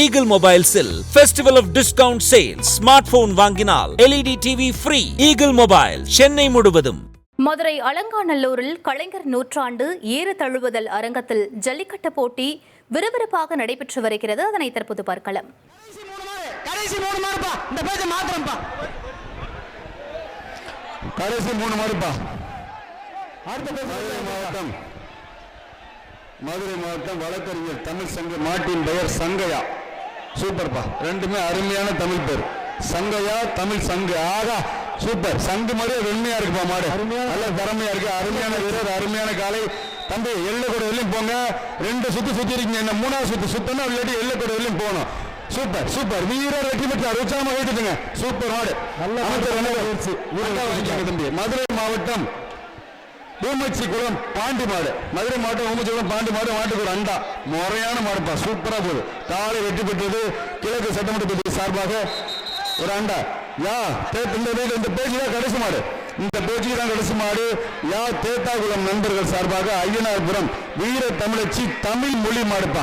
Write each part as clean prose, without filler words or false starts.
Eagle Mobiles-இல் Festival of Discount Sale. Smartphone வாங்கினால் LED TV free. Eagle Mobile, Chennai முழுவதும். மதுரை அலங்காநல்லூரில் கலைஞர் நூற்றாண்டு ஏறு தழுவுதல் அரங்கத்தில் ஜல்லிக்கட்டு போட்டி விறுவிறுப்பாக நடைபெற்று வருகிறது. அதனை தற்போது பார்க்கலாம். மதுரை மாவட்டம் வழக்கறிஞர் தமிழ் சங்க மாட்டின் பெயர் சங்கையா. சூப்பர்ப்பா, ரெண்டுமே அருமையான தமிழ் பேர். சங்கையா தமிழ் சங்கு. ஆகா சூப்பர். சங்கு மாதிரி வெண்மையா இருக்குப்பா மாடு. நல்ல திறமையா இருக்கு. அருமையான வீரர், அருமையான காலை. தம்பி எல்லைக்கூட வெளியும் போங்க. 2 சுத்தி இருக்கீங்க. என்ன 3வது சுத்து சுத்தனா இல்லாட்டி எல்லைக்கூட வெளியும் போகணும். Super super. வீரர் வெற்றி பெற்றார். உற்சாகமா வைத்துட்டுங்க. சூப்பர் மாடு. தம்பி மதுரை மாவட்டம் ஊமச்சி குளம் பாண்டி மாடு. மதுரை மாவட்டம் ஊமச்சி குளம் பாண்டி மாடு. மாட்டுக்கு ஒரு அண்டா முறையான மாடுப்பா. சூப்பரா போகுது. காலை வெற்றி பெற்றது. கிழக்கு சட்டமன்ற தொகுதி சார்பாக ஒரு அண்டா. இந்த பேச்சு தான் கடைசி மாடு. இந்த பேச்சுக்கு தான் கடைசி மாடு. தேத்தாகுளம் நண்பர்கள் சார்பாக ஐயனார்புரம் வீர தமிழச்சி தமிழ் மொழி மாடுப்பா.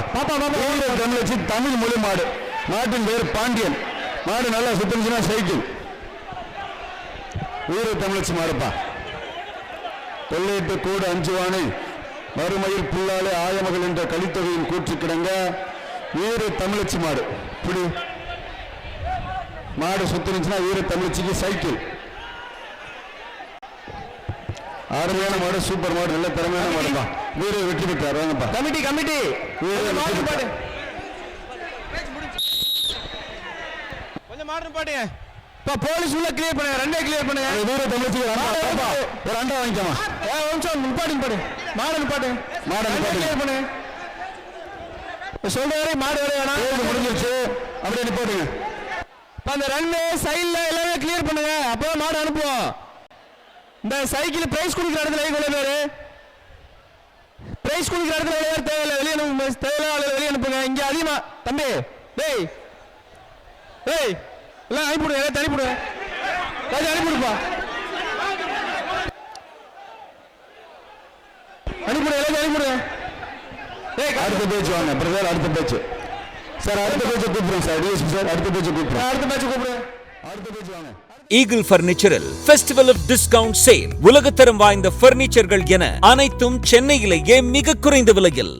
வீர தமிழச்சி தமிழ் மொழி மாடு. மாட்டின் பேர் பாண்டியன். மாடு நல்லா சுத்தம்னா சைக்கிள். வீர தமிழச்சி மாடுப்பா. கொள்ளையிட்டு கூடு அஞ்சுவானை மறுமையில் புல்லாலே ஆயமகள் என்ற கலித்தொகையின் கூற்று கிடங்க வீர தமிழச்சி மாடு. இப்படி மாடு சுத்திருந்துச்சுன்னா வீர தமிழச்சிக்கு சைக்கிள். அருமையான மாடு. சூப்பர் மாடு. நல்ல திறமையான மாடுப்பா. வீரர் வெற்றி பெற்றார். வாங்கப்பா கமிட்டி கொஞ்சம் மாடு பாட்டுங்க. போலீஸ் உள்ள கிளியர் பண்ணுங்க. 2 கிளியர் பண்ணுங்க. வீர தமிழச்சி ஒரு அண்டா வாங்கிக்கமா. நிப்பாட்டுங்க பாடு. மாடு நிப்பாட்டுங்க. மாடு கிளியர் பண்ணுங்க. சொல்ற வரை மாடு வரை வேணாம். முடிஞ்சிருச்சு. அப்படியே நிப்பாட்டுங்க. அந்த 2 சைடுல எல்லாமே கிளியர் பண்ணுங்க. அப்பதான் மாடு அனுப்புவோம். இந்த சைக்கிள் பிரைஸ் கொடுக்குற இடத்துல இவ்வளவு பேரு. பிரைஸ் கொடுக்குற இடத்துல எவ்வளவு தேவையில்லை. வெளியே தேவையில்லை. வெளியே அனுப்புங்க. இங்க அதிகமா தம்பி டேய் எல்லாம் அனுப்பிவிடுங்க. எல்லாம் அனுப்பிவிடுங்க. அனுப்பிவிடுப்பா. அனுப்பிவிடுங்க. எல்லாம் அனுப்பிவிடுங்க. அடுத்த பேச்சு வாங்க பிரதர். அடுத்த பேச்சு சார். அடுத்த பேச்சு கூப்பிடுறோம் சார். டிஎஸ்பி சார் அடுத்த பேச்சு கூப்பிடுறோம். அடுத்த பேச்சு கூப்பிடுறேன். அடுத்த பேச்சு வாங்க. Eagle Furniture-இல் Festival of Discount Sale. உலகத்தரம் வாய்ந்த பர்னிச்சர்கள் என அனைத்தும் சென்னையிலேயே மிக குறைந்த விலையில்.